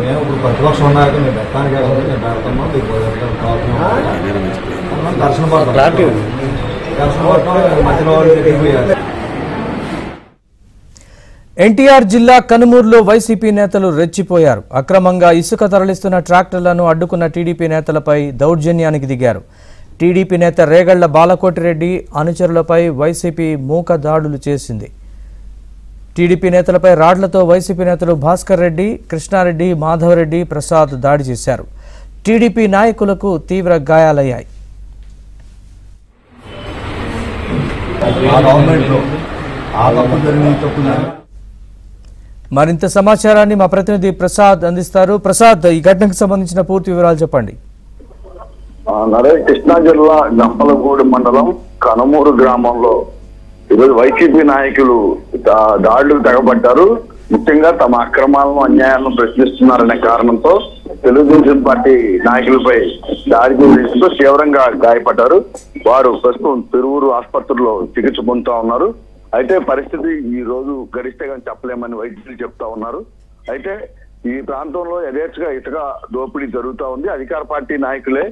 మేము ఇప్పుడు ప్రతిపక్షం ఉన్నాక మేము పెట్టడానికి వెళ్ళదు, మేము పెడతాము. మీకు దర్శన మధ్యలో వాళ్ళు ఎన్టీఆర్ జిల్లా కనుమూరులో వైసీపీ నేతలు రెచ్చిపోయారు. అక్రమంగా ఇసుక తరలిస్తున్న ట్రాక్టర్లను అడ్డుకున్న టీడీపీ నేతలపై దౌర్జన్యానికి దిగారు. టీడీపీ నేత రేగళ్ల బాలకోటిరెడ్డి అనుచరులపై వైసీపీ మూక దాడులు చేసింది. టీడీపీ నేతలపై రాడ్లతో వైసీపీ నేతలు భాస్కర్ రెడ్డి, కృష్ణారెడ్డి, మాధవరెడ్డి, ప్రసాద్ దాడి చేశారు. టీడీపీ నాయకులకు తీవ్ర గాయాలయ్యాయి. మరింత సమాచారాన్ని మా ప్రతినిధి ప్రసాద్ అందిస్తారు. ప్రసాద్, ఈ ఘటనకు సంబంధించిన పూర్తి వివరాలు చెప్పండి. నరేష్, కృష్ణా జిల్లా గంపలగూడి మండలం కనుమూరు గ్రామంలో ఈరోజు వైసీపీ నాయకులు దాడులకు తెగబడ్డారు. ముఖ్యంగా తమ అక్రమాలను, అన్యాయాలను ప్రశ్నిస్తున్నారనే కారణంతో తెలుగుదేశం పార్టీ నాయకులపై దాడి చేయడంతో తీవ్రంగా గాయపడ్డారు. వారు ప్రస్తుతం తిరువురు ఆసుపత్రిలో చికిత్స పొందుతా ఉన్నారు. అయితే పరిస్థితి ఈ రోజు గరిష్టంగా చెప్పలేమని వైద్యులు చెప్తా ఉన్నారు. అయితే ఈ ప్రాంతంలో యథేచ్ఛగా ఇసుక దోపిడీ జరుగుతూ ఉంది. అధికార పార్టీ నాయకులే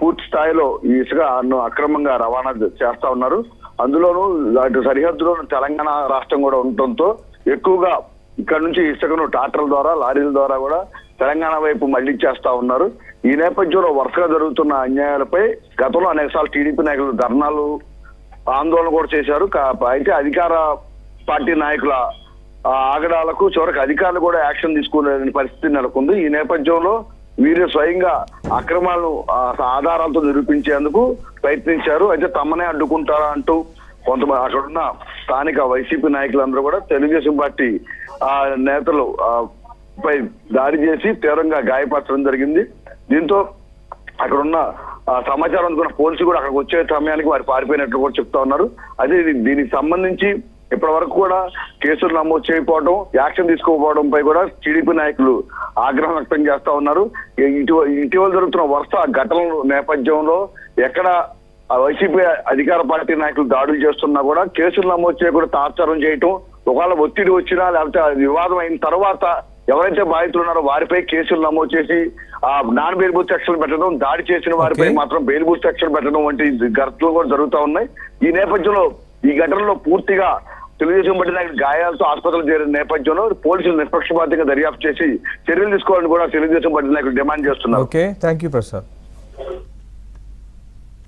పూర్తి స్థాయిలో ఈ ఇసుకను అక్రమంగా రవాణా చేస్తా ఉన్నారు. అందులోనూ అటు సరిహద్దులో తెలంగాణ రాష్ట్రం కూడా ఉండటంతో ఎక్కువగా ఇక్కడ నుంచి ఇసుకను ట్రాక్టర్ల ద్వారా, లారీల ద్వారా కూడా తెలంగాణ వైపు మళ్లించేస్తా ఉన్నారు. ఈ నేపథ్యంలో వరుసగా జరుగుతున్న అన్యాయాలపై గతంలో అనేకసార్లు టీడీపీ నాయకులు ధర్నాలు, ఆందోళన కూడా చేశారు. అయితే అధికార పార్టీ నాయకుల ఆగడాలకు చివరికి అధికారులు కూడా యాక్షన్ తీసుకునే పరిస్థితి నెలకొంది. ఈ నేపథ్యంలో వీరు స్వయంగా అక్రమాలను ఆధారాలతో నిరూపించేందుకు ప్రయత్నించారు. అయితే తమనే అడ్డుకుంటారా అంటూ కొంతమంది అక్కడున్న స్థానిక వైసీపీ నాయకులందరూ కూడా తెలుగుదేశం పార్టీ నేతలు పై దాడి చేసి తీవ్రంగా గాయపరచడం జరిగింది. దీంతో అక్కడున్న సమాచారం అందుకున్న పోలీసులు కూడా అక్కడికి వచ్చే సమయానికి వారు పారిపోయినట్లు కూడా చెప్తా ఉన్నారు. అదే దీనికి సంబంధించి ఇప్పటి వరకు కూడా కేసులు నమోదు చేయకపోవడం, యాక్షన్ తీసుకోకపోవడంపై కూడా టీడీపీ నాయకులు ఆగ్రహం వ్యక్తం చేస్తా ఉన్నారు. ఇటీవల జరుగుతున్న వరుస ఘటనల నేపథ్యంలో ఎక్కడ వైసీపీ అధికార పార్టీ నాయకులు దాడులు చేస్తున్నా కూడా కేసులు నమోదు చేయకుండా తాత్సారం చేయటం, ఒకవేళ ఒత్తిడి వచ్చినా లేకపోతే వివాదం అయిన తర్వాత ఎవరైతే బాధితులు ఉన్నారో వారిపై కేసులు నమోదు చేసి నాన్ బెయిలబుల్ సెక్షన్ పెట్టడం, దాడి చేసిన వారిపై మాత్రం బెయిలబుల్ సెక్షన్ పెట్టడం వంటి ఘటనలు కూడా జరుగుతూ ఉన్నాయి. ఈ నేపథ్యంలో ఈ ఘటనలో పూర్తిగా తెలుగుదేశం పార్టీ నాయకులు గాయాలతో ఆసుపత్రిలో చేరిన నేపథ్యంలో పోలీసులు నిష్పక్షపాతంగా దర్యాప్తు చేసి చర్యలు తీసుకోవాలని కూడా తెలుగుదేశం పార్టీ నాయకులు డిమాండ్ చేస్తున్నారు. Okay, thank you Prasad.